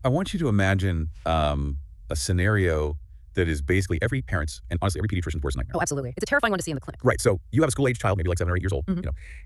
I want you to imagine a scenario that is basically every parent's and honestly every pediatrician's worst nightmare. Oh, absolutely. It's a terrifying one to see in the clinic. Right. So you have a school-age child, maybe like 7 or 8 years old,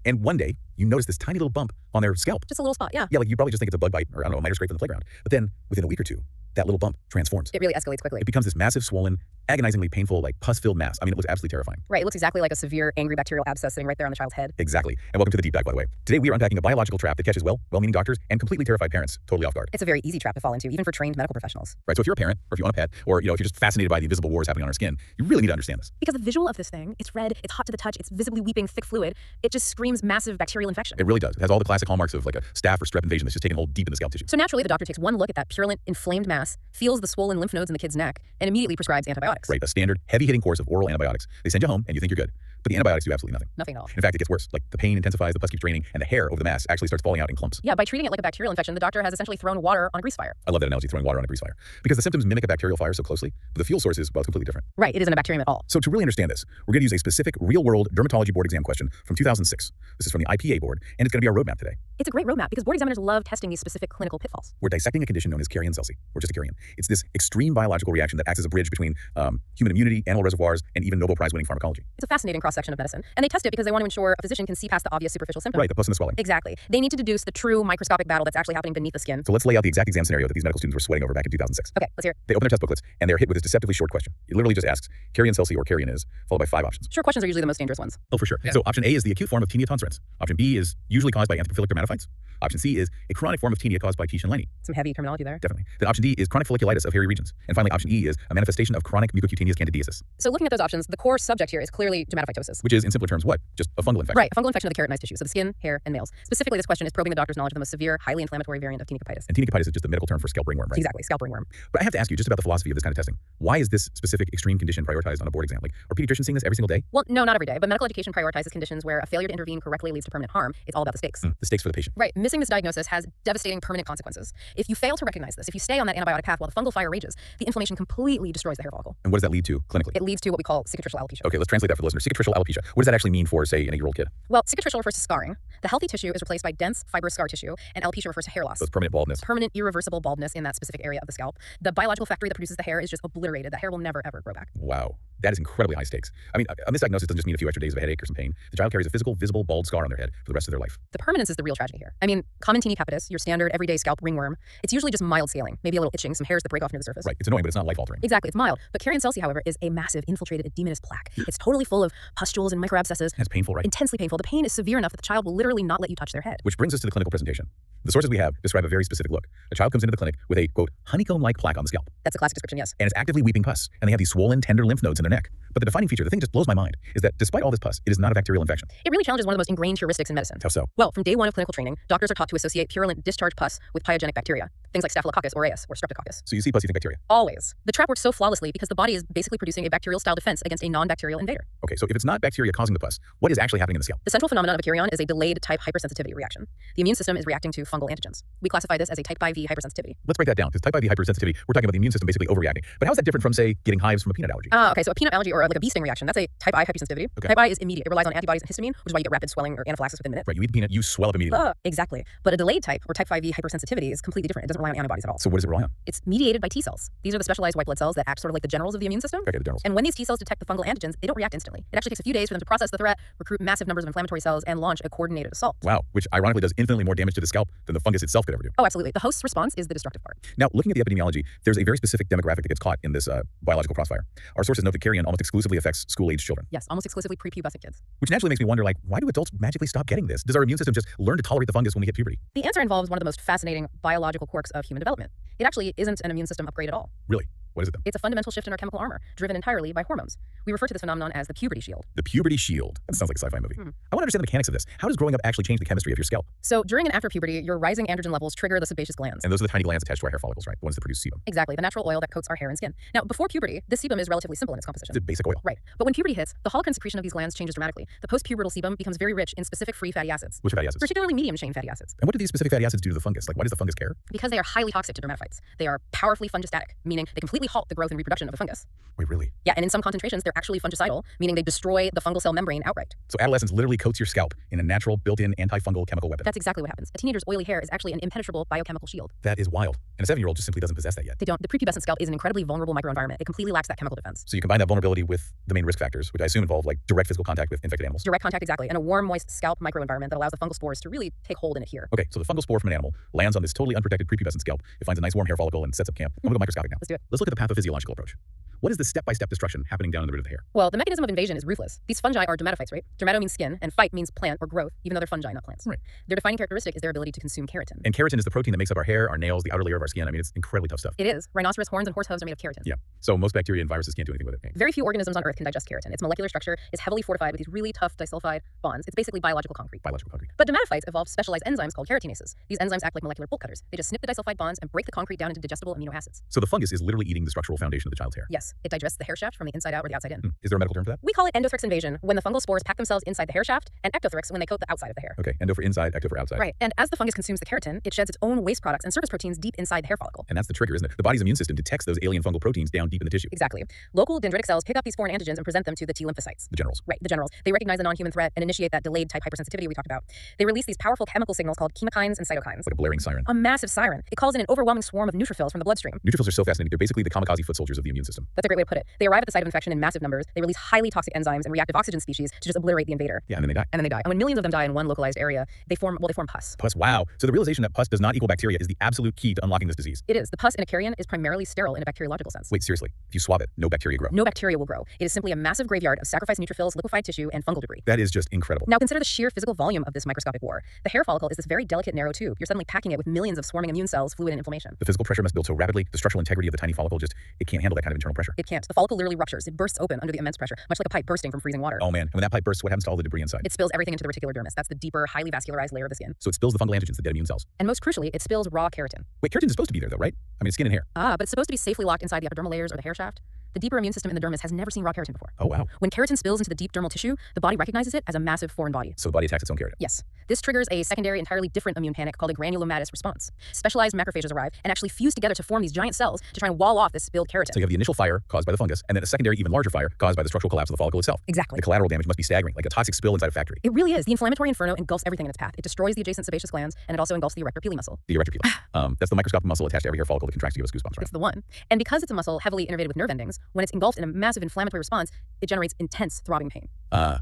and one day you notice this tiny little bump on their scalp. Just a little spot, yeah. Yeah, like you probably just think it's a bug bite or I don't know, a miter scrape from the playground. But then within a week or two, that little bump transforms. It really escalates quickly. It becomes this massive, swollen, agonizingly painful, like pus-filled mass. I mean, it looks absolutely terrifying. Right. It looks exactly like a severe, angry bacterial abscess sitting right there on the child's head. Exactly. And welcome to the Deep Dive, by the way. Today we are unpacking a biological trap that catches well-meaning doctors and completely terrified parents totally off guard. It's a very easy trap to fall into, even for trained medical professionals. Right. So if you're a parent, or if you own a pet, or if you're just fascinated by the invisible wars happening on our skin, you really need to understand this. Because the visual of this thing, it's red, it's hot to the touch, it's visibly weeping thick fluid. It just screams massive bacterial infection. It really does. It has all the classic hallmarks of like a staph or strep invasion that's just taken hold deep in the scalp tissue. So naturally, the doctor takes one look at that purulent, inflamed mass, feels the swollen lymph nodes in the kid's neck, and immediately prescribes antibiotics. Right. A standard, heavy-hitting course of oral antibiotics. They send you home and you think you're good. But the antibiotics do absolutely nothing. Nothing at all. In fact, it gets worse. Like the pain intensifies, the pus keeps draining, and the hair over the mass actually starts falling out in clumps. Yeah, by treating it like a bacterial infection, the doctor has essentially thrown water on a grease fire. I love that analogy, throwing water on a grease fire. Because the symptoms mimic a bacterial fire so closely, but the fuel source is, well, it's completely different. Right, it isn't a bacterium at all. So to really understand this, we're going to use a specific real-world dermatology board exam question from 2006. This is from the IPA board, and it's going to be our roadmap today. It's a great roadmap because board examiners love testing these specific clinical pitfalls. We're dissecting a condition known as Kerion Celsi, or just a Kerion. It's this extreme biological reaction that acts as a bridge between human immunity, animal reservoirs, and even Nobel Prize-winning pharmacology. It's a fascinating cross-section of medicine, and they test it because they want to ensure a physician can see past the obvious superficial symptom. Right, the pus and the swelling. Exactly. They need to deduce the true microscopic battle that's actually happening beneath the skin. So let's lay out the exact exam scenario that these medical students were sweating over back in 2006. Okay, let's hear it. They open their test booklets, and they're hit with this deceptively short question. It literally just asks, Kerion Celsi or Kerion is, followed by 5 options. Short questions are usually the most dangerous ones. Oh, for sure. Yeah. So option A is the acute form of Tinea tonsurens. Option B is usually caused by anthropophilic dermatophytes. Option C is a chronic form of Tinea caused by Kerion linea. Some heavy terminology there. Definitely. Then option D is chronic folliculitis of hairy regions. And finally, option E is a manifestation of chronic mucocutaneous candidiasis. So looking at those options, the core subject here is clearly dermatophytosis. Which is, in simpler terms, what? Just a fungal infection. Right, a fungal infection of the keratinized tissue, so the skin, hair, and nails. Specifically, this question is probing the doctor's knowledge of the most severe, highly inflammatory variant of Tinea capitis. And Tinea capitis is just a medical term for scalp ringworm, right? Exactly, scalp ringworm. But I have to ask you just about the philosophy of this kind of testing. Why is this specific extreme condition prioritized on a board exam? Like, are pediatricians seeing this every single day? Well, no, not every day, but medical education prioritizes conditions where a failure to intervene correctly leads to permanent harm. It's all about the stakes. The stakes for the patient. Right, missing this diagnosis has devastating permanent consequences. If you fail to recognize this, if you stay on that antibiotic path while the fungal fire rages, the inflammation completely destroys the hair follicle. And what does that lead to clinically? It leads to what we call cicatricial alopecia. Okay, let's translate that for the listener. Cicatricial alopecia. What does that actually mean for, say, an 8-year-old kid? Well, cicatricial refers to scarring. The healthy tissue is replaced by dense, fibrous scar tissue, and alopecia refers to hair loss. So it's permanent baldness. Permanent, irreversible baldness in that specific area of the scalp. The biological factory that produces the hair is just obliterated. The hair will never, ever grow back. Wow. That is incredibly high stakes. I mean, a misdiagnosis doesn't just mean a few extra days of a headache or some pain. The child carries a physical, visible, bald scar on their head for the rest of their life. The permanence is the real tragedy here. I mean, common Tinea capitis, your standard everyday scalp ringworm, it's usually just mild scaling, maybe a little itching, some hairs that break off near the surface. Right. It's annoying, but it's not life-altering. Exactly, it's mild. But Kerion Celsi, however, is a massive, infiltrated, edematous plaque. It's totally full of pustules and microabscesses. That's painful, right? Intensely painful. The pain is severe enough that the child will literally not let you touch their head. Which brings us to the clinical presentation. The sources we have describe a very specific look. A child comes into the clinic with a, quote, honeycomb-like plaque on the scalp. That's a classic description, yes. And is actively weeping pus. And they have these swollen, tender lymph nodes in their neck. But the defining feature, the thing that just blows my mind, is that despite all this pus, it is not a bacterial infection. It really challenges one of the most ingrained heuristics in medicine. How so? Well, from day one of clinical training, doctors are taught to associate purulent discharge pus with pyogenic bacteria, things like Staphylococcus aureus or Streptococcus. So you see pus, you think bacteria? Always. The trap works so flawlessly because the body is basically producing a bacterial-style defense against a non-bacterial invader. Okay, so if it's not bacteria causing the pus, what is actually happening in the scalp? The central phenomenon of a Kerion is a delayed type hypersensitivity reaction. The immune system is reacting to fungal antigens. We classify this as a type IV hypersensitivity. Let's break that down, because type IV hypersensitivity, we're talking about the immune system basically overreacting. But how is that different from, say, getting hives from a peanut allergy? Okay, so a peanut allergy or like a bee sting reaction, that's a type I hypersensitivity. Okay. Type I is immediate. It relies on antibodies and histamine, which is why you get rapid swelling or anaphylaxis within minutes. Right, you eat the peanut, you swell up immediately. Exactly. But a delayed type, or type 5e hypersensitivity, is completely different. It doesn't rely on antibodies at all. So what does it rely on? It's mediated by T cells. These are the specialized white blood cells that act sort of like the generals of the immune system. Okay, the generals. And when these T cells detect the fungal antigens, they don't react instantly. It actually takes a few days for them to process the threat, recruit massive numbers of inflammatory cells, and launch a coordinated assault. Wow, which ironically does infinitely more damage to the scalp than the fungus itself could ever do. Oh, absolutely. The host's response is the destructive part. Now, looking at the epidemiology, there's a very specific demographic that gets caught in this biological crossfire. Our sources note that Kerion almost exclusively affects school-age children. Yes, almost exclusively prepubescent kids. Which naturally makes me wonder, like, why do adults magically stop getting this? Does our immune system just learn to tolerate the fungus when we hit puberty? The answer involves one of the most fascinating biological quirks of human development. It actually isn't an immune system upgrade at all. Really? What is it then? It's a fundamental shift in our chemical armor, driven entirely by hormones. We refer to this phenomenon as the puberty shield. The puberty shield. That sounds like a sci-fi movie. I want to understand the mechanics of this. How does growing up actually change the chemistry of your scalp? So during and after puberty, your rising androgen levels trigger the sebaceous glands. And those are the tiny glands attached to our hair follicles, right? The ones that produce sebum. Exactly, the natural oil that coats our hair and skin. Now, before puberty, this sebum is relatively simple in its composition. It's a basic oil. Right. But when puberty hits, the holocrine secretion of these glands changes dramatically. The post-pubertal sebum becomes very rich in specific free fatty acids. Which fatty acids? Particularly medium-chain fatty acids. And what do these specific fatty acids do to the fungus? Like, why does the fungus care? Because they are highly toxic to dermatophytes. They are powerfully fungistatic, meaning they completely halt the growth and reproduction of the fungus. Wait, really? Yeah, and in some concentrations, they're actually fungicidal, meaning they destroy the fungal cell membrane outright. So adolescence literally coats your scalp in a natural, built-in antifungal chemical weapon. That's exactly what happens. A teenager's oily hair is actually an impenetrable biochemical shield. That is wild. And a 7-year-old just simply doesn't possess that yet. They don't. The prepubescent scalp is an incredibly vulnerable microenvironment. It completely lacks that chemical defense. So you combine that vulnerability with the main risk factors, which I assume involve like direct physical contact with infected animals. Direct contact, exactly, and a warm, moist scalp microenvironment that allows the fungal spores to really take hold and adhere. Okay, so the fungal spore from an animal lands on this totally unprotected prepubescent scalp. It finds a nice warm hair follicle and sets up camp. I'm gonna go microscopic now. Let's do it. Let's look at the pathophysiological approach. What is the step-by-step destruction happening down in the root of the hair? Well, the mechanism of invasion is ruthless. These fungi are dermatophytes, right? Dermato means skin, and phyte means plant or growth, even though they're fungi, not plants. Right. Their defining characteristic is their ability to consume keratin. And keratin is the protein that makes up our hair, our nails, the outer layer of our skin. I mean, it's incredibly tough stuff. It is. Rhinoceros horns and horse hooves are made of keratin. Yeah. So most bacteria and viruses can't do anything with it. Very few organisms on Earth can digest keratin. Its molecular structure is heavily fortified with these really tough disulfide bonds. It's basically biological concrete. Biological concrete. But dermatophytes evolved specialized enzymes called keratinases. These enzymes act like molecular bolt cutters. They just snip the disulfide bonds and break the concrete down into digestible amino acids. So the fungus is literally eating the structural foundation of the child's hair. Yes, it digests the hair shaft from the inside out or the outside in. Is there a medical term for that? We call it endothrix invasion when the fungal spores pack themselves inside the hair shaft, and ectothrix when they coat the outside of the hair. Okay, endo for inside, ecto for outside. Right, and as the fungus consumes the keratin, it sheds its own waste products and surface proteins deep inside the hair follicle. And that's the trigger, isn't it? The body's immune system detects those alien fungal proteins down deep in the tissue. Exactly. Local dendritic cells pick up these foreign antigens and present them to the T lymphocytes. The generals. Right, the generals. They recognize the non-human threat and initiate that delayed type hypersensitivity we talked about. They release these powerful chemical signals called chemokines and cytokines. Like a blaring siren. A massive siren. It calls in an overwhelming swarm of neutrophils from the bloodstream. Neutrophils are so fascinating. They're basically the kamikaze foot soldiers of the immune system. That's a great way to put it. They arrive at the site of infection in massive numbers. They release highly toxic enzymes and reactive oxygen species to just obliterate the invader. Yeah, and then they die. And when millions of them die in one localized area, they form pus. Pus, wow. So the realization that pus does not equal bacteria is the absolute key to unlocking this disease. It is. The pus in a Kerion is primarily sterile in a bacteriological sense. Wait, seriously. If you swab it, no bacteria grow. No bacteria will grow. It is simply a massive graveyard of sacrificed neutrophils, liquefied tissue, and fungal debris. That is just incredible. Now consider the sheer physical volume of this microscopic war. The hair follicle is this very delicate, narrow tube. You're suddenly packing it with millions of swarming immune cells, fluid, and inflammation. The physical pressure must build so rapidly. The structural integrity of the tiny follicle it can't handle that kind of internal pressure. It can't. The follicle literally ruptures. It bursts open under the immense pressure, much like a pipe bursting from freezing water. Oh man, and when that pipe bursts, what happens to all the debris inside? It spills everything into the reticular dermis. That's the deeper, highly vascularized layer of the skin. So it spills the fungal antigens, the dead immune cells. And most crucially, it spills raw keratin. Wait, keratin is supposed to be there though, right? I mean, it's skin and hair. But it's supposed to be safely locked inside the epidermal layers or the hair shaft. The deeper immune system in the dermis has never seen raw keratin before. Oh, wow. When keratin spills into the deep dermal tissue, the body recognizes it as a massive foreign body. So the body attacks its own keratin. Yes. This triggers a secondary, entirely different immune panic called a granulomatous response. Specialized macrophages arrive and actually fuse together to form these giant cells to try and wall off this spilled keratin. So you have the initial fire caused by the fungus, and then a secondary, even larger fire caused by the structural collapse of the follicle itself. Exactly. The collateral damage must be staggering, like a toxic spill inside a factory. It really is. The inflammatory inferno engulfs everything in its path. It destroys the adjacent sebaceous glands, and it also engulfs the erector pili muscle. The erector pili. That's the microscopic muscle attached to every hair follicle that contracts to give us goosebumps, right? It's the one. And because it's a muscle heavily innervated with nerve endings, when it's engulfed in a massive inflammatory response, it generates intense throbbing pain.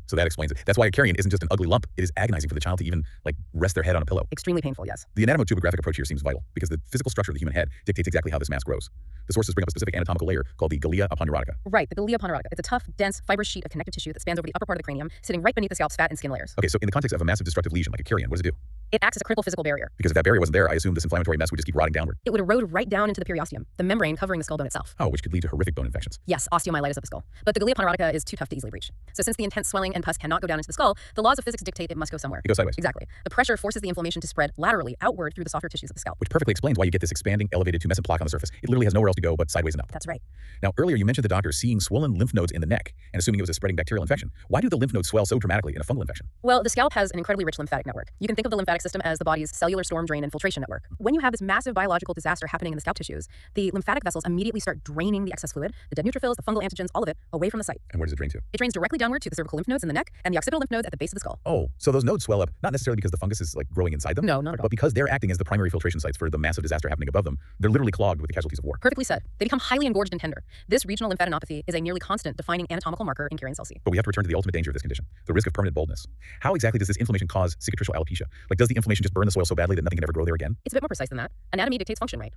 So that explains it. That's why a Kerion isn't just an ugly lump. It is agonizing for the child to even like rest their head on a pillow. Extremely painful, yes. The anatomotubergraphic approach here seems vital because the physical structure of the human head dictates exactly how this mass grows. The sources bring up a specific anatomical layer called the glia aponeurotica. Right, the glia aponeurotica. It's a tough, dense, fibrous sheet of connective tissue that spans over the upper part of the cranium, sitting right beneath the scalp's fat and skin layers. Okay, so in the context of a massive destructive lesion like a Kerion, what does it do? It acts as a critical physical barrier. Because if that barrier wasn't there, I assume this inflammatory mess would just keep rotting downward. It would erode right down into the periosteum, the membrane covering the skull bone itself. Oh, which could lead to horrific bone infections. Yes, osteomyelitis of the skull. But the glia aponeurotica is too tough to easily breach. So since the intense swelling and pus cannot go down into the skull, the laws of physics dictate it must go somewhere. It goes sideways. Exactly. The pressure forces the inflammation to spread laterally outward through the softer tissues of the scalp. Which perfectly explains why you get this expanding, elevated tumescent plaque on the surface. It literally has nowhere else to go but sideways and up. That's right. Now, earlier you mentioned the doctor seeing swollen lymph nodes in the neck and assuming it was a spreading bacterial infection. Why do the lymph nodes swell so dramatically in a fungal infection? Well, the scalp has an incredibly rich lymphatic network. You can think of the lymphatic system as the body's cellular storm drain and filtration network. When you have this massive biological disaster happening in the scalp tissues, the lymphatic vessels immediately start draining the excess fluid, the dead neutrophils, the fungal antigens, all of it, away from the site. And where does it drain to? It drains directly downward to the cervical lymph nodes in the neck and the occipital lymph nodes at the base of the skull. Oh, so those nodes swell up, not necessarily because the fungus is like growing inside them? No, not at all. But because they're acting as the primary filtration sites for the massive disaster happening above them. They're literally clogged with the casualties of war. Perfectly said. They become highly engorged and tender. This regional lymphadenopathy is a nearly constant defining anatomical marker in Kerion Celsi. But we have to return to the ultimate danger of this condition, the risk of permanent baldness. How exactly does this inflammation cause cicatricial alopecia? Like, does the inflammation just burn the soil so badly that nothing can ever grow there again? It's a bit more precise than that. Anatomy dictates function, right?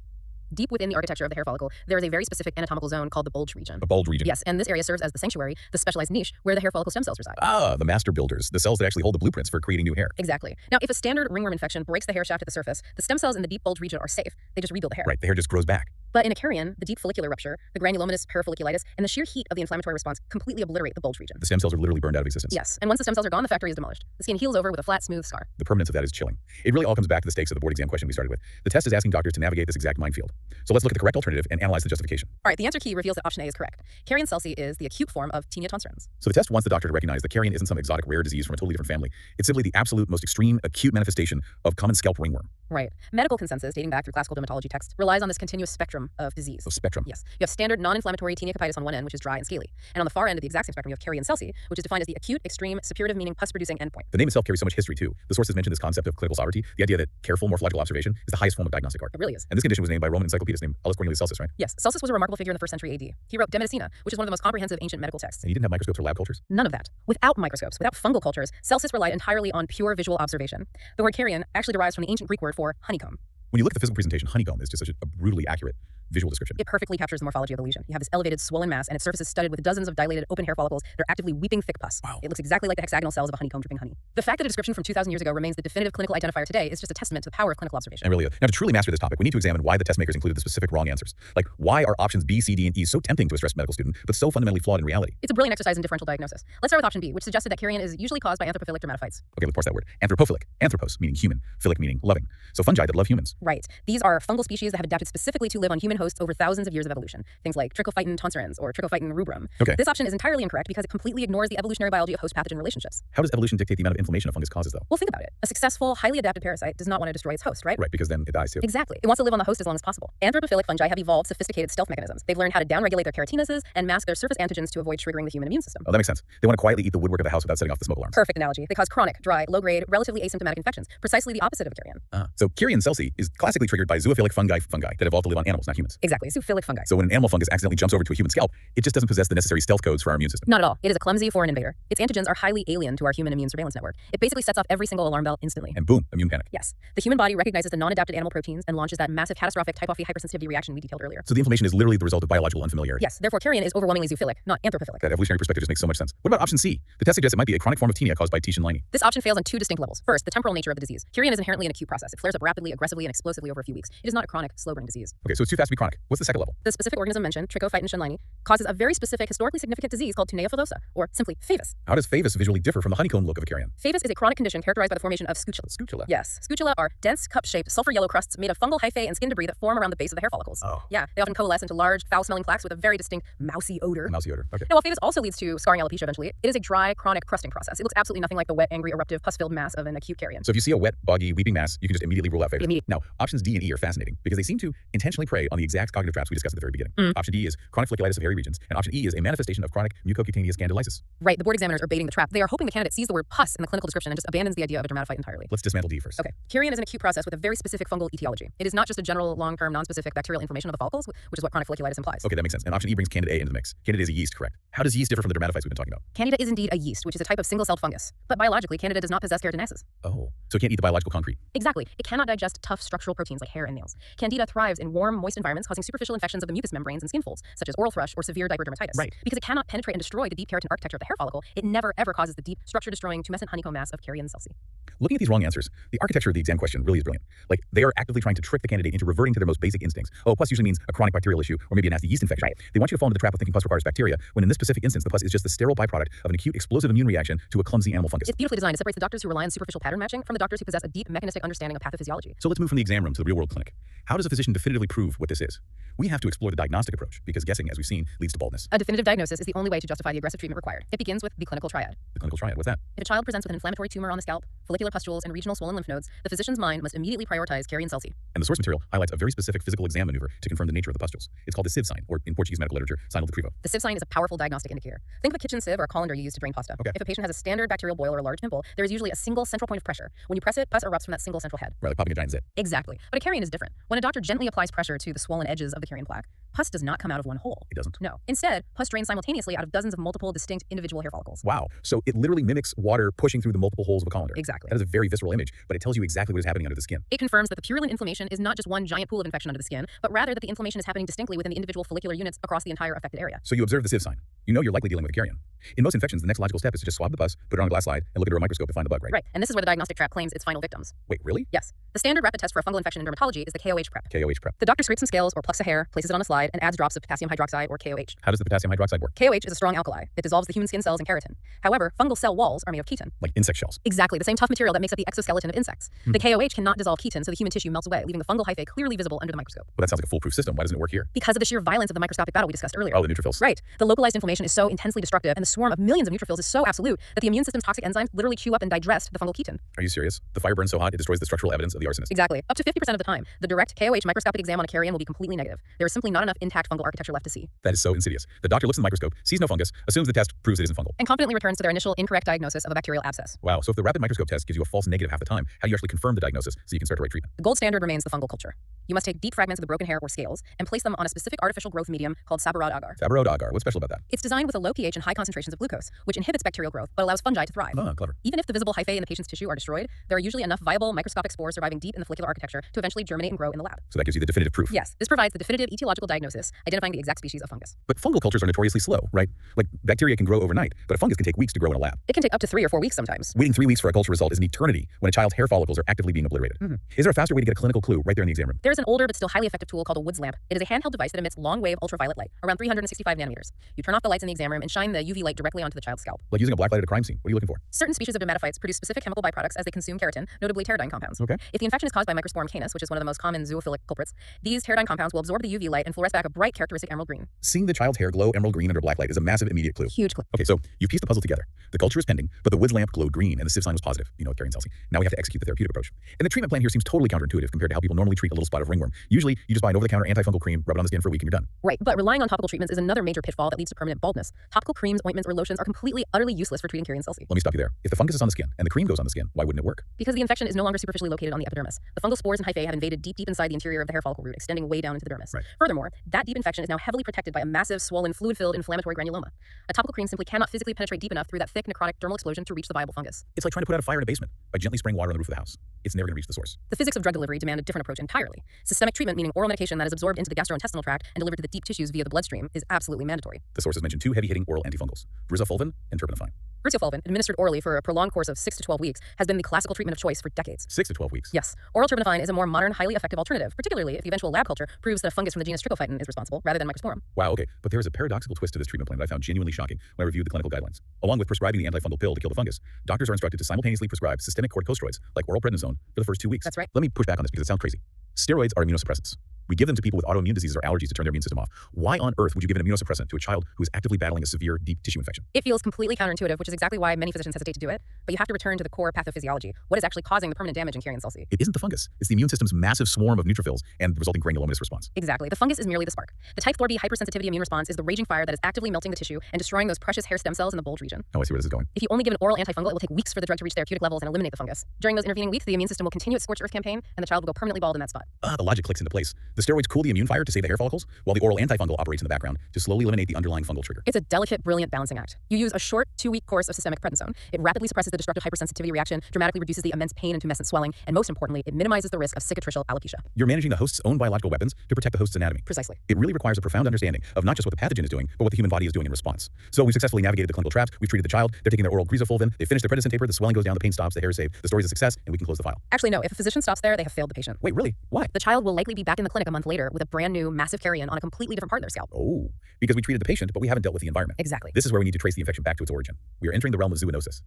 Deep within the architecture of the hair follicle, there is a very specific anatomical zone called the bulge region. The bulge region? Yes, and this area serves as the sanctuary, the specialized niche where the hair follicle stem cells reside. Ah, the master builders, the cells that actually hold the blueprints for creating new hair. Exactly. Now, if a standard ringworm infection breaks the hair shaft at the surface, the stem cells in the deep bulge region are safe. They just rebuild the hair. Right, the hair just grows back. But in a Kerion, the deep follicular rupture, the granulomatous parafolliculitis, and the sheer heat of the inflammatory response completely obliterate the bulge region. The stem cells are literally burned out of existence. Yes, and once the stem cells are gone, the factory is demolished. The skin heals over with a flat, smooth scar. The permanence of that is chilling. It really all comes back to the stakes of the board exam question we started with. The test is asking doctors to navigate this exact minefield. So let's look at the correct alternative and analyze the justification. All right, the answer key reveals that option A is correct. Kerion Celsi is the acute form of Tinea tonsurans. So the test wants the doctor to recognize that Kerion isn't some exotic rare disease from a totally different family. It's simply the absolute most extreme acute manifestation of common scalp ringworm. Right. Medical consensus dating back through classical dermatology texts relies on this continuous spectrum spectrum of disease. So spectrum. Yes. You have standard non-inflammatory Tinea Capitis on one end, which is dry and scaly. And on the far end of the exact same spectrum, you have Kerion Celsi, which is defined as the acute, extreme, suppurative, meaning pus-producing endpoint. The name itself carries so much history too. The sources mention this concept of clinical sovereignty, the idea that careful morphological observation is the highest form of diagnostic art. It really is. And this condition was named by Roman encyclopedist named Cornelius Celsus, right? Yes. Celsus was a remarkable figure in the 1st century AD. He wrote De Medicina, which is one of the most comprehensive ancient medical texts. And he didn't have microscopes or lab cultures? None of that. Without microscopes, without fungal cultures, Celsus relied entirely on pure visual observation. The word Kerion actually derives from the ancient Greek word for honeycomb. When you look at the physical presentation, honeycomb is just such a brutally accurate visual description. It perfectly captures the morphology of the lesion. You have this elevated, swollen mass, and its surface is studded with dozens of dilated, open hair follicles that are actively weeping thick pus. Wow. It looks exactly like the hexagonal cells of a honeycomb dripping honey. The fact that a description from 2,000 years ago remains the definitive clinical identifier today is just a testament to the power of clinical observation. And really, now to truly master this topic, we need to examine why the test makers included the specific wrong answers. Like, why are options B, C, D, and E so tempting to a stressed medical student, but so fundamentally flawed in reality? It's a brilliant exercise in differential diagnosis. Let's start with option B, which suggested that Kerion is usually caused by anthropophilic dermatophytes. Okay, let's parse that word. Anthropophilic. Anthropos, meaning human. Philic, meaning loving. So fungi that love humans. Right. These are fungal species that have adapted specifically to live on human hosts over thousands of years of evolution. Things like Trichophyton tonsurans or Trichophyton rubrum. Okay. This option is entirely incorrect because it completely ignores the evolutionary biology of host-pathogen relationships. How does evolution dictate the amount of inflammation a fungus causes, though? Well, think about it. A successful, highly adapted parasite does not want to destroy its host, right? Right, because then it dies too. Exactly. It wants to live on the host as long as possible. Anthropophilic fungi have evolved sophisticated stealth mechanisms. They've learned how to downregulate their keratinases and mask their surface antigens to avoid triggering the human immune system. Oh, that makes sense. They want to quietly eat the woodwork of the house without setting off the smoke alarms. Perfect analogy. They cause chronic, dry, low-grade, relatively asymptomatic infections, precisely the opposite of Kerion. So Kerion Celsi is classically triggered by zoophilic fungi that evolved to live on animals, not humans. Exactly. Zoophilic fungi. So when an animal fungus accidentally jumps over to a human scalp, it just doesn't possess the necessary stealth codes for our immune system. Not at all. It is a clumsy foreign invader. Its antigens are highly alien to our human immune surveillance network. It basically sets off every single alarm bell instantly. And boom, immune panic. Yes. The human body recognizes the non-adapted animal proteins and launches that massive catastrophic type-off hypersensitivity reaction we detailed earlier. So the inflammation is literally the result of biological unfamiliarity. Yes. Therefore, Kerion is overwhelmingly zoophilic, not anthropophilic. That evolutionary perspective just makes so much sense. What about option C? The test suggests it might be a chronic form of tinea caused by T. Schinleini. This option fails on two distinct levels. First, the temporal nature of the disease. Kerion is inherently an acute process. It flares up rapidly, aggressively, and explosively over a few weeks. It is not a chronic, slow-burning disease. Okay, so it's too fast to be chronic. What's the second level? The specific organism mentioned, Trichophyton Schinleini, causes a very specific, historically significant disease called Tinea fibrosa, or simply Favis. How does Favis visually differ from the honeycomb look of a Kerion? Favis is a chronic condition characterized by the formation of scutula. Scutula? Yes. Scutula are dense, cup-shaped, sulfur-yellow crusts made of fungal hyphae and skin debris that form around the base of the hair follicles. Oh. Yeah, they often coalesce into large, foul-smelling plaques with a very distinct, mousy odor. Mousy odor. Okay. Now, while Favis also leads to scarring alopecia eventually, it is a dry, chronic crusting process. It looks absolutely nothing like the wet, angry, eruptive, pus-filled mass of an acute Kerion. So if you see a wet, boggy, weeping mass, you can just immediately rule out Favis. Immediately. Now, options D and E are fascinating because they seem to intentionally prey on the exact cognitive traps we discussed at the very beginning. Option D is chronic folliculitis of hairy regions, and option E is a manifestation of chronic mucocutaneous candidiasis. Right, the board examiners are baiting the trap. They are hoping the candidate sees the word pus in the clinical description and just abandons the idea of a dermatophyte entirely. Let's dismantle D first. Okay. Kerion is an acute process with a very specific fungal etiology. It is not just a general, long-term, non-specific bacterial inflammation of the follicles, which is what chronic folliculitis implies. Okay, that makes sense. And option E brings Candida A into the mix. Candida is a yeast, correct? How does yeast differ from the dermatophytes we've been talking about? Candida is indeed a yeast, which is a type of single-celled fungus. But biologically, Candida does not possess keratinases. Oh, so it can't eat the biological concrete. Exactly. It cannot digest tough structural proteins like hair and nails. Candida thrives in warm, moist environments, causing superficial infections of the mucous membranes and skin folds, such as oral thrush or severe diaper dermatitis. Right. Because it cannot penetrate and destroy the deep keratin architecture of the hair follicle, it never ever causes the deep, structure-destroying, tumescent honeycomb mass of Kerion Celsi. Looking at these wrong answers, the architecture of the exam question really is brilliant. Like, they are actively trying to trick the candidate into reverting to their most basic instincts. Oh, pus usually means a chronic bacterial issue or maybe a nasty yeast infection. Right. They want you to fall into the trap of thinking pus requires bacteria, when in this specific instance, the pus is just the sterile byproduct of an acute explosive immune reaction to a clumsy animal fungus. It's beautifully designed. It separates the doctors who rely on superficial pattern matching from the doctors who possess a deep mechanistic understanding of pathophysiology. So let's move from the exam room to the real-world clinic. How does a physician definitively prove what this is? We have to explore the diagnostic approach, because guessing, as we've seen, leads to baldness. A definitive diagnosis is the only way to justify the aggressive treatment required. It begins with the clinical triad. The clinical triad, what's that? If a child presents with an inflammatory tumor on the scalp, follicular pustules, and regional swollen lymph nodes, the physician's mind must immediately prioritize Kerion Celsi. And the source material highlights a very specific physical exam maneuver to confirm the nature of the pustules. It's called the sieve sign, or in Portuguese medical literature, sinal de Crivo. The sieve sign is a powerful diagnostic indicator. Think of a kitchen sieve or a colander you use to drain pasta. Okay. If a patient has a standard bacterial boil or a large pimple, there is usually a single central point of pressure. When you press it, pus erupts from that single central head. Right, like popping a giant zit. Exactly. But a Kerion is different. When a doctor gently applies pressure to the swollen edges of the Kerion plaque, pus does not come out of one hole. It doesn't? No. Instead, pus drains simultaneously out of dozens of multiple distinct individual hair follicles. Wow. So it literally mimics water pushing through the multiple holes of a colander. Exactly. That is a very visceral image, but it tells you exactly what is happening under the skin. It confirms that the purulent inflammation is not just one giant pool of infection under the skin, but rather that the inflammation is happening distinctly within the individual follicular units across the entire affected area. So you observe the sieve sign. You know you're likely dealing with a Kerion. In most infections, the next logical step is to just swab the pus, put it on a glass slide, and look at it through a microscope to find the bug, right? Right. And this is where the diagnostic trap claims its final victims. Wait, really? Yes. The standard rapid test for a fungal infection in dermatology is the KOH prep. KOH prep. The doctor scrapes some scales or plucks a hair, places it on a slide, side and adds drops of potassium hydroxide or KOH. How does the potassium hydroxide work? KOH is a strong alkali. It dissolves the human skin cells and keratin. However, fungal cell walls are made of ketin. Like insect shells. Exactly, the same tough material that makes up the exoskeleton of insects. The KOH cannot dissolve ketin, so the human tissue melts away, leaving the fungal hyphae clearly visible under the microscope. Well, that sounds like a foolproof system. Why doesn't it work here? Because of the sheer violence of the microscopic battle we discussed earlier. Oh, the neutrophils. Right. The localized inflammation is so intensely destructive, and the swarm of millions of neutrophils is so absolute that the immune system's toxic enzymes literally chew up and digest the fungal ketin. Are you serious? The fire burns so hot it destroys the structural evidence of the arsonist. Exactly. Up to 50% of the time, the direct KOH microscopic exam on a Kerion will be completely negative. There is simply not enough intact fungal architecture left to see. That is so insidious. The doctor looks in the microscope, sees no fungus, assumes the test proves it isn't fungal, and confidently returns to their initial incorrect diagnosis of a bacterial abscess. Wow, so if the rapid microscope test gives you a false negative half the time, how do you actually confirm the diagnosis so you can start the right treatment? The gold standard remains the fungal culture. You must take deep fragments of the broken hair or scales and place them on a specific artificial growth medium called sabarad agar. Sabarad agar, what's special about that? It's designed with a low pH and high concentrations of glucose, which inhibits bacterial growth but allows fungi to thrive. Oh, clever. Even if the visible hyphae in the patient's tissue are destroyed, there are usually enough viable microscopic spores surviving deep in the follicular architecture to eventually germinate and grow in the lab. So that gives you the definitive proof. Yes, this provides the definitive etiological diagnosis, identifying the exact species of fungus. But fungal cultures are notoriously slow, right? Like bacteria can grow overnight, but a fungus can take weeks to grow in a lab. It can take up to 3 or 4 weeks sometimes. Waiting 3 weeks for a culture result is an eternity when a child's hair follicles are actively being obliterated. Is there a faster way to get a clinical clue right there in the exam room? There is an older but still highly effective tool called a Woods lamp. It is a handheld device that emits long-wave ultraviolet light, around 365 nanometers. You turn off the lights in the exam room and shine the UV light directly onto the child's scalp. Like using a black light at a crime scene. What are you looking for? Certain species of dermatophytes produce specific chemical byproducts as they consume keratin, notably pteridine compounds. Okay. If the infection is caused by Microsporum canis, which is one of the most common zoophilic culprits, these pteridine compounds will absorb the UV light and fluoresce back a bright characteristic emerald green. Seeing the child's hair glow emerald green under black light is a massive immediate clue. Huge clue. Okay, so you pieced the puzzle together. The culture is pending, but the Woods lamp glowed green and the sieve sign was positive. You know, Kerion Celsi. Now we have to execute the therapeutic approach. And the treatment plan here seems totally counterintuitive compared to how people normally treat a little spot of ringworm. Usually, you just buy an over-the-counter antifungal cream, rub it on the skin for a week, and you're done. Right, but relying on topical treatments is another major pitfall that leads to permanent baldness. Topical creams, ointments, or lotions are completely, utterly useless for treating Kerion Celsi. Let me stop you there. If the fungus is on the skin and the cream goes on the skin, why wouldn't it work? Because the infection is no longer superficially located on the epidermis. The fungal spores and hyphae have invaded deep inside the interior of the hair follicle root, extending way down into the dermis. Right. Furthermore, that deep infection is now heavily protected by a massive, swollen, fluid-filled inflammatory granuloma. A topical cream simply cannot physically penetrate deep enough through that thick, necrotic dermal explosion to reach the viable fungus. It's like trying to put out a fire in a basement by gently spraying water on the roof of the house. It's never going to reach the source. The physics of drug delivery demand a different approach entirely. Systemic treatment, meaning oral medication that is absorbed into the gastrointestinal tract and delivered to the deep tissues via the bloodstream, is absolutely mandatory. The sources mention 2 heavy-hitting oral antifungals, brizafulvin and terpenafine. Brizafulvin, administered orally for a prolonged course of 6 to 12 weeks, has been the classical treatment of choice for decades. 6 to 12 weeks. Yes. Oral terpenafine is a more modern, highly effective alternative, particularly if the eventual lab culture proves that a fungus from the genus Trichophyton is responsible, rather than Microsporum. Wow, okay, but there is a paradoxical twist to this treatment plan that I found genuinely shocking when I reviewed the clinical guidelines. Along with prescribing the antifungal pill to kill the fungus, doctors are instructed to simultaneously prescribe systemic corticosteroids, like oral prednisone, for the first 2 weeks. That's right. Let me push back on this because it sounds crazy. Steroids are immunosuppressants. We give them to people with autoimmune diseases or allergies to turn their immune system off. Why on earth would you give an immunosuppressant to a child who is actively battling a severe deep tissue infection? It feels completely counterintuitive, which is exactly why many physicians hesitate to do it, but you have to return to the core pathophysiology. What is actually causing the permanent damage in Kerion Celsi? It isn't the fungus. It's the immune system's massive swarm of neutrophils and the resulting granulomatous response. Exactly. The fungus is merely the spark. The type 4B hypersensitivity immune response is the raging fire that is actively melting the tissue and destroying those precious hair stem cells in the bulge region. Oh, I see where this is going. If you only give an oral antifungal, it will take weeks for the drug to reach therapeutic levels and eliminate the fungus. During those intervening weeks, the immune system will continue its scorched earth campaign, and the child will go permanently bald in that spot. The logic clicks into place. The steroids cool the immune fire to save the hair follicles, while the oral antifungal operates in the background to slowly eliminate the underlying fungal trigger. It's a delicate, brilliant balancing act. You use a short 2-week course of systemic prednisone. It rapidly suppresses the destructive hypersensitivity reaction, dramatically reduces the immense pain and tumescent swelling, and most importantly, it minimizes the risk of cicatricial alopecia. You're managing the host's own biological weapons to protect the host's anatomy. Precisely. It really requires a profound understanding of not just what the pathogen is doing, but what the human body is doing in response. So we've successfully navigated the clinical traps, we've treated the child, they're taking their oral brizafulvin, they finished their prednisone taper, the swelling goes down, the pain stops, the hair is saved, the story's a success, and we can close the file. Actually, no. If a physician stops there, they have failed the patient. Wait, really? Why? The child will likely be back in the clinic a month later with a brand new, massive Kerion on a completely different part of their scalp. Oh, because we treated the patient, but we haven't dealt with the environment. Exactly. This is where we need to trace the infection back to its origin. We are entering the realm of zoonosis.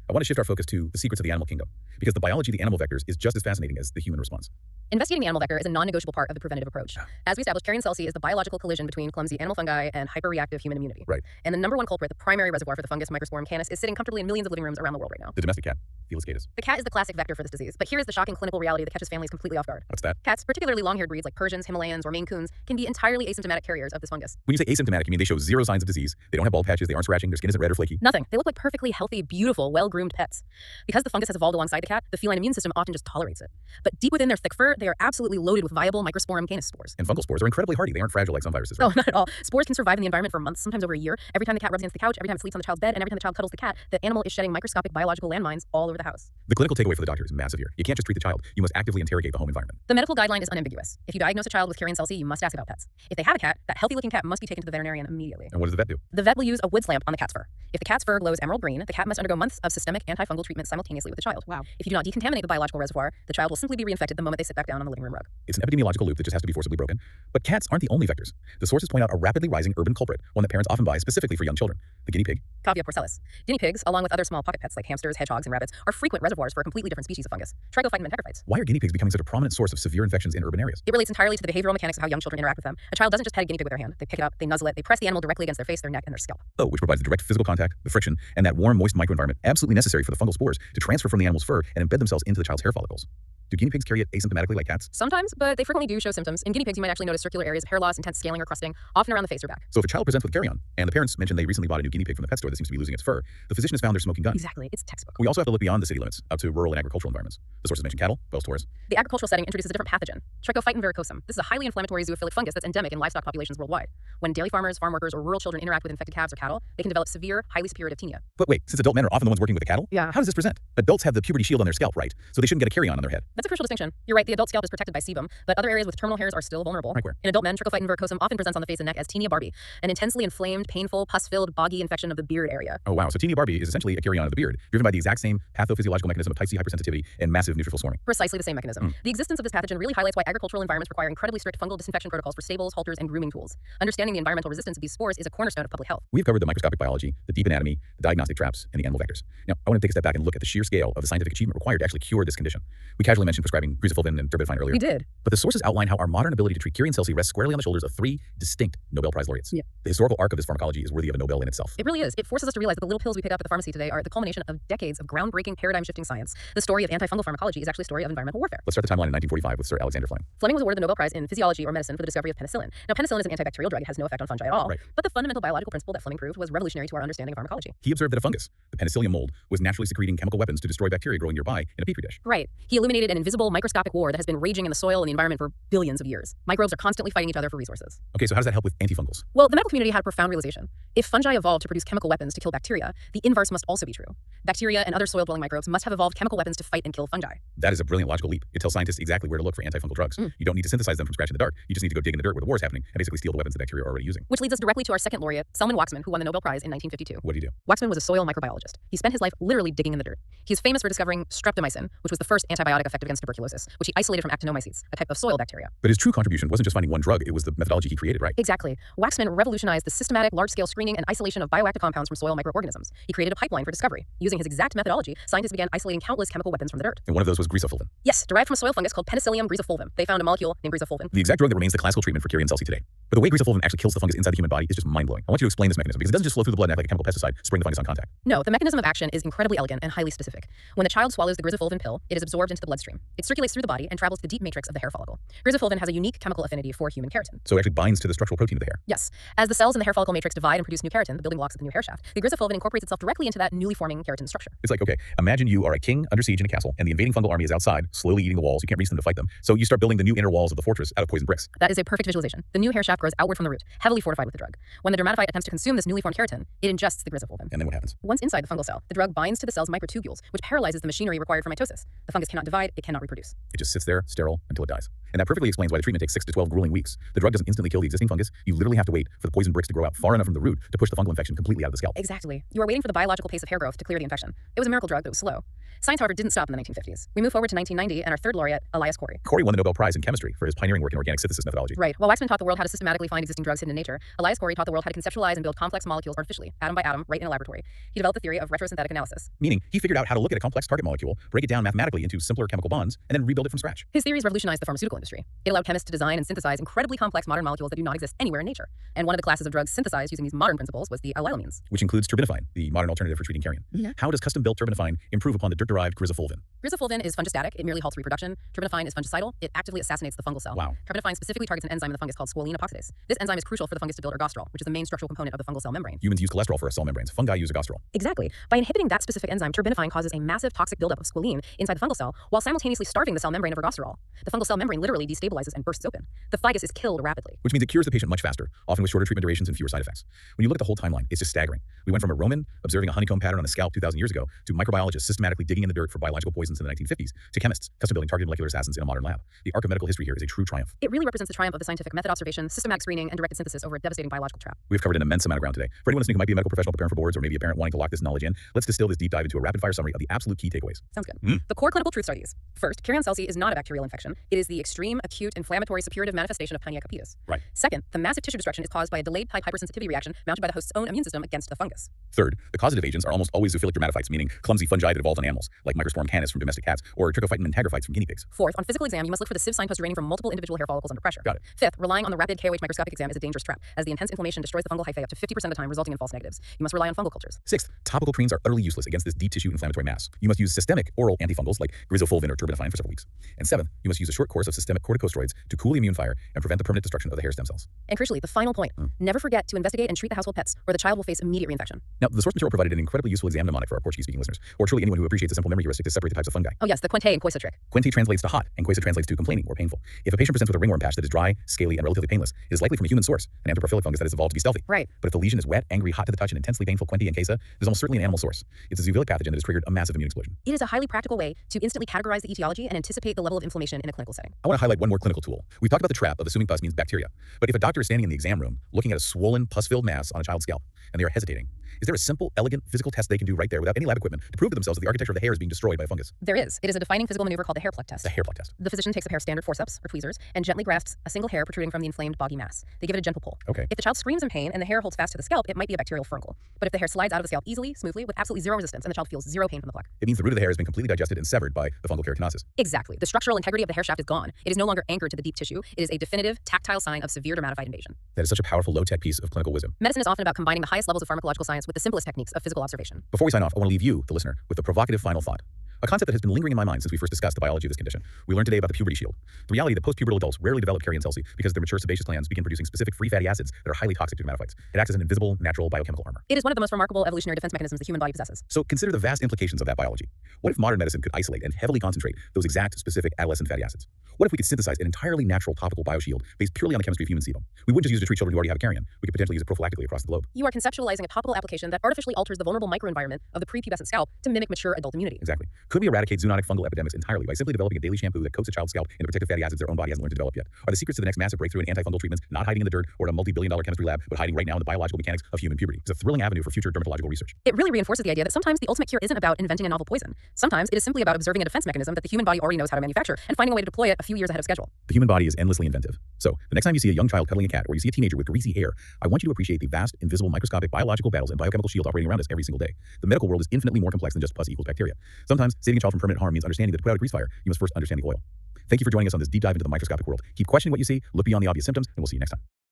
I want to shift our focus to the secrets of the animal kingdom, because the biology of the animal vectors is just as fascinating as the human response. Investigating the animal vector is a non-negotiable part of the preventative approach. As we established, Kerion Celsi is the biological collision between clumsy animal fungi and hyperreactive human immunity. Right. And the number one culprit, the primary reservoir for the fungus Microsporum canis, is sitting comfortably in millions of living rooms around the world right now. The domestic cat, Felis catus. The cat is the classic vector for this disease, but here is the shocking clinical reality that catches families completely off guard. What's that? Cats, particularly long-haired breeds like Persians, Himalayans, or Maine Coons, can be entirely asymptomatic carriers of this fungus. When you say asymptomatic, you mean they show zero signs of disease, they don't have bald patches, they aren't scratching, their skin isn't red or flaky. Nothing. They look like perfectly healthy, beautiful, well-groomed pets. Because the fungus has evolved alongside the cat, the feline immune system often just tolerates it. But deep within their thick fur, they are absolutely loaded with viable Microsporum canis spores. And fungal spores are incredibly hardy. They aren't fragile like some viruses, right? Oh, not at all. Spores can survive in the environment for months, sometimes over a year. Every time the cat rubs against the couch, every time it sleeps on the child's bed, and every time the child cuddles the cat, the animal is shedding microscopic biological landmines all over the house. The clinical takeaway for the doctor is massive here. You can't just treat the child. You must actively interrogate the home environment. The medical guideline is unambiguous. If you diagnose a child with Kerion Celsi, you must ask about pets. If they have a cat, that healthy-looking cat must be taken to the veterinarian immediately. And what does the vet do? The vet will use a Woods lamp on the cat's fur. If the cat's fur glows emerald green, the cat must undergo months of systemic antifungal treatment simultaneously with the child. Wow. If you do not decontaminate the biological reservoir, the child will simply be reinfected the moment they sit back down on the living room rug. It's an epidemiological loop that just has to be forcibly broken. But cats aren't the only vectors. The sources point out a rapidly rising urban culprit, one that parents often buy specifically for young children: the guinea pig. Cavia porcellus. Guinea pigs, along with other small pocket pets like hamsters, hedgehogs, and rabbits, are frequent reservoirs for a completely different species of fungus, trigophytum and hecarophytes. Why are guinea pigs becoming such a prominent source of severe infections in urban areas? It relates entirely to the behavioral mechanics of how young children interact with them. A child doesn't just pet a guinea pig with their hand. They pick it up, they nuzzle it, they press the animal directly against their face, their neck, and their scalp. Oh, which provides the direct physical contact, the friction, and that warm, moist microenvironment absolutely necessary for the fungal spores to transfer from the animal's fur and embed themselves into the child's hair follicles. Do guinea pigs carry it asymptomatically like cats? Sometimes, but they frequently do show symptoms. In guinea pigs, you might actually notice circular areas of hair loss, intense scaling or crusting, often around the face or back. So if a child presents with Kerion, and the parents mention they recently bought a new guinea pig from the pet store that seems to be losing its fur, the physician has found their smoking gun. Exactly, it's textbook. We also have to look beyond the city limits, out to rural and agricultural environments. The sources mention cattle, Bell's taurus. The agricultural setting introduces a different pathogen, Trichophyton verrucosum. This is a highly inflammatory zoophilic fungus that's endemic in livestock populations worldwide. When dairy farmers, farm workers, or rural children interact with infected calves or cattle, they can develop severe, highly supurative tinea. But wait, since adult men are often the ones working with the cattle? Yeah. How does this present? Adults have the puberty shield on their scalp, right? So they shouldn't get a Kerion on their head. That's a crucial distinction. You're right, the adult scalp is protected by sebum, but other areas with terminal hairs are still vulnerable. Right where? In adult men, Trichophyton verrucosum often presents on the face and neck as Tinea barbae, an intensely inflamed, painful, pus-filled, boggy infection of the beard area. Oh wow, so Tinea barbae is essentially a Kerion of the beard, driven by the exact same pathophysiological mechanism of type C hypersensitivity and massive neutrophil swarming. Precisely the same mechanism. The existence of this pathogen really highlights why agricultural environments require incredibly strict fungal disinfection protocols for stables, halters, and grooming tools. Understanding the environmental resistance of these spores is a cornerstone of public health. We've covered the microscopic biology, the deep anatomy, the diagnostic traps, and the animal vectors. Now, I want to take a step back and look at the sheer scale of the scientific achievement required to actually cure this condition. We casually mentioned prescribing grisafulvin and terbinafine earlier. We did. But the sources outline how our modern ability to treat Kerion Celsi rests squarely on the shoulders of three distinct Nobel Prize laureates. Yeah. The historical arc of this pharmacology is worthy of a Nobel in itself. It really is. It forces us to realize that the little pills we pick up at the pharmacy today are the culmination of decades of groundbreaking, paradigm-shifting science. The story of antifungal pharmacology is actually a story of environmental warfare. Let's start the timeline in 1945 with Sir Alexander Fleming. Fleming was awarded the Nobel Prize in Physiology or Medicine for the discovery of penicillin. Now, penicillin is an antibacterial drug. It has no effect on fungi at all. Right. But the fundamental biological principle that Fleming proved was revolutionary to our understanding of pharmacology. He observed that a fungus, the penicillium mold, was naturally secreting chemical weapons to destroy bacteria growing nearby in a petri dish. Right. He illuminated an invisible microscopic war that has been raging in the soil and the environment for billions of years. Microbes are constantly fighting each other for resources. Okay, so how does that help with antifungals? Well, the medical community had a profound realization. If fungi evolved to produce chemical weapons to kill bacteria, the inverse must also be true. Bacteria and other soil-dwelling microbes must have evolved chemical weapons to fight and kill fungi. That is a brilliant logical leap. It tells scientists exactly where to look for antifungal drugs. You don't need to synthesize them from scratch in the dark. You just need to go dig in the dirt where the war is happening and basically steal the weapons the bacteria are already using. Which leads us directly to our second laureate, Selman Waksman, who won the Nobel Prize in 1952. What did he do? Waksman was a soil microbiologist. He spent his life literally digging in the dirt. He is famous for discovering streptomycin, which was the first antibiotic effective against tuberculosis, which he isolated from actinomycetes, a type of soil bacteria. But his true contribution wasn't just finding one drug, it was the methodology he created, right? Exactly. Waksman revolutionized the systematic, large-scale screening and isolation of bioactive compounds from soil microorganisms. He created a pipeline for discovery. Using his exact methodology, scientists began isolating countless chemical weapons from the dirt. And one of those was grisafulvin. Yes, derived from a soil fungus called Penicillium grisafulvum. They found a molecule named grisafulvin. The exact drug that remains the classical treatment for Kerion Celsi today. But the way grisafulvin actually kills the fungus inside the human body is just mind-blowing. I want you to explain this mechanism because it doesn't just flow through the blood and act like a chemical pesticide, spraying the fungus on contact. No, the mechanism of action is incredibly elegant and highly specific. When the child swallows the grisafulvin pill, it is absorbed into the bloodstream. It circulates through the body and travels to the deep matrix of the hair follicle. Grisafulvin has a unique chemical affinity for human keratin. So it actually binds to the structural protein of the hair. Yes. As the cells in the hair follicle matrix divide and produce new keratin, the building blocks of the new hair shaft, the grisafulvin incorporates itself directly into that newly forming keratin structure. It's like, okay, imagine you are a king under siege in a castle and the invading fungal army is outside, slowly eating the walls. You can't reach them to fight them. So you start building the new inner walls of the fortress out of poison bricks. That is a perfect visualization. The new hair shaft grows outward from the root, heavily fortified with the drug. When the dermatophyte attempts to consume this newly formed keratin, it ingests the grisafulvin. And then what happens? Once inside the fungal cell, the drug binds to the cell's microtubules, which paralyzes the machinery required for mitosis. The fungus cannot divide, it cannot reproduce. It just sits there, sterile, until it dies. And that perfectly explains why the treatment takes 6 to 12 grueling weeks. The drug doesn't instantly kill the existing fungus. You literally have to wait for the poison bricks to grow out far enough from the root to push the fungal infection completely out of the scalp. Exactly. You are waiting for the biological pace of hair growth to clear the infection. It was a miracle drug, but it was slow. Science, however, didn't stop in the 1950s. We move forward to 1990 and our third laureate, Elias Corey. Corey won the Nobel Prize in chemistry for his pioneering work in organic synthesis methodology. Right. While Waksman taught the world how to systematically find existing drugs hidden in nature, Elias Corey taught the world how to conceptualize and build complex molecules artificially, atom by atom, right in a laboratory. He developed the theory of retrosynthetic analysis. Meaning, he figured out how to look at a complex target molecule, break it down mathematically into simpler chemical bonds, and then rebuild it from scratch. His theories revolutionized the pharmaceutical industry. It allowed chemists to design and synthesize incredibly complex modern molecules that do not exist anywhere in nature. And one of the classes of drugs synthesized using these modern principles was the allylamines, which includes terbinafine, the modern alternative for treating Kerion. How does custom-built terbinafine improve upon the dirt-derived grisafulvin? Grisafulvin is fungistatic. It merely halts reproduction. Terbinafine is fungicidal. It actively assassinates the fungal cell. Wow. Terbinafine specifically targets an enzyme in the fungus called squalene epoxidase. This enzyme is crucial for the fungus to build ergosterol, which is the main structural component of the fungal cell membrane. Humans use cholesterol for our cell membranes. Fungi use ergosterol. Exactly. By inhibiting that specific enzyme, terbinafine causes a massive toxic buildup of squalene inside the fungal cell while simultaneously starving the cell membrane of ergosterol. The fungal cell membrane literally destabilizes and bursts open. The fungus is killed rapidly. Which means it cures the patient much faster, often with shorter treatment durations and fewer side effects. When you look at the whole timeline, it's just staggering. We went from a Roman observing a honeycomb pattern on the scalp 2,000 years ago to microbiologists systematically digging in the dirt for biological poisons in the 1950s to chemists custom building targeted molecular assassins in a modern lab. The arc of medical history here is a true triumph. It really represents the triumph of the scientific method observation, systematic screening, and directed synthesis over a devastating biological trap. We've covered an immense amount of ground today. For anyone listening who might be a medical professional preparing for boards or maybe a parent wanting to lock this knowledge in, let's distill this deep dive into a rapid-fire summary of the absolute key takeaways. Sounds good. The core clinical truths are these. First, Kerion Celsi is not a bacterial infection. It is the extreme, acute, inflammatory, suppurative manifestation of Tinea capitis. Right. Second, the massive tissue destruction is caused by a delayed type hypersensitivity reaction mounted by the host's own immune system against the fungus. Third, the causative agents are almost always zoophilic dermatophytes, meaning clumsy fungi that evolved on animals, like Microsporum canis from domestic cats, or trichophyton mentagrophytes from guinea pigs. Fourth, on physical exam, you must look for the sieve signpost draining from multiple individual hair follicles under pressure. Got it. Fifth, relying on the rapid KOH microscopic exam is a dangerous trap, as the intense inflammation destroys the fungal hyphae up to 50% of the time, resulting in false negatives. You must rely on fungal cultures. Sixth, topical creams are utterly useless against this deep tissue inflammatory mass. You must use systemic oral antifungals like grizofulvin or terbinafine for several weeks. And seventh, you must use a short course of systemic corticosteroids to cool the immune fire and prevent the permanent destruction of the hair stem cells. And crucially, the final point, never forget to investigate and treat the household pets, or the child will face immediate reinfection. Now, the source material provided an incredibly useful exam mnemonic for our Portuguese-speaking listeners, or truly anyone who appreciates a simple memory heuristic to separate the types of fungi. Oh yes, the Quinte and Coisa trick. Quinte translates to hot, and Coisa translates to complaining or painful. If a patient presents with a ringworm patch that is dry, scaly, and relatively painless, it is likely from a human source, an anthropophilic fungus that has evolved to be stealthy. Right. But if the lesion is wet, angry, hot to the touch, and intensely painful Quinte and Coisa, there's almost certainly an animal source. It's a zoophilic pathogen that has triggered a massive immune explosion. It is a highly practical way to instantly categorize the etiology and anticipate the level of inflammation in a clinical setting. I want to highlight one more clinical tool. We've talked about the trap of assuming pus means bacteria. But if a doctor is standing in the exam room looking at a swollen, pus-filled mass on a child's scalp, and they are hesitating, is there a simple, elegant physical test they can do right there without any lab equipment to prove to themselves that the architecture of the hair is being destroyed by a fungus? There is. It is a defining physical maneuver called the hair plug test. The hair plug test. The physician takes a pair of standard forceps or tweezers and gently grasps a single hair protruding from the inflamed boggy mass. They give it a gentle pull. Okay. If the child screams in pain and the hair holds fast to the scalp, it might be a bacterial fungal. But if the hair slides out of the scalp easily, smoothly, with absolutely zero resistance, and the child feels zero pain from the pluck, It means the root of the hair has been completely digested and severed by the fungal keratinosis. exactly. The structural integrity of the hair shaft is gone. It is no longer anchored to the deep tissue. It is a definitive, tactile sign of severe dermatophyte invasion. That is such a powerful, low-tech piece of clinical wisdom. Medicine is often about combining the highest levels of pharmacological science with the simplest techniques of physical observation. Before we sign off, I want to leave you, the listener, with a provocative final thought. A concept that has been lingering in my mind since we first discussed the biology of this condition. We learned today about the puberty shield. The reality that post-pubertal adults rarely develop Kerion Celsi because their mature sebaceous glands begin producing specific free fatty acids that are highly toxic to dermatophytes. It acts as an invisible, natural biochemical armor. It is one of the most remarkable evolutionary defense mechanisms the human body possesses. So consider the vast implications of that biology. What if modern medicine could isolate and heavily concentrate those exact, specific adolescent fatty acids? What if we could synthesize an entirely natural topical bioshield based purely on the chemistry of human sebum? We wouldn't just use it to treat children who already have Kerion. We could potentially use it prophylactically across the globe. You are conceptualizing a topical application that artificially alters the vulnerable microenvironment of the prepubescent scalp to mimic mature adult immunity. Exactly. Could we eradicate zoonotic fungal epidemics entirely by simply developing a daily shampoo that coats a child's scalp in the protective fatty acids their own body hasn't learned to develop yet? Are the secrets to the next massive breakthrough in antifungal treatments not hiding in the dirt or in a multi-billion-dollar chemistry lab, but hiding right now in the biological mechanics of human puberty? It's a thrilling avenue for future dermatological research. It really reinforces the idea that sometimes the ultimate cure isn't about inventing a novel poison. Sometimes it is simply about observing a defense mechanism that the human body already knows how to manufacture and finding a way to deploy it a few years ahead of schedule. The human body is endlessly inventive. So, the next time you see a young child cuddling a cat or you see a teenager with greasy hair, I want you to appreciate the vast, invisible, microscopic, biological battles and biochemical shield operating around us every single day. The medical world is infinitely more complex than just pus equals bacteria. Sometimes, saving a child from permanent harm means understanding that to put out a grease fire, you must first understand the oil. Thank you for joining us on this deep dive into the microscopic world. Keep questioning what you see, look beyond the obvious symptoms, and we'll see you next time.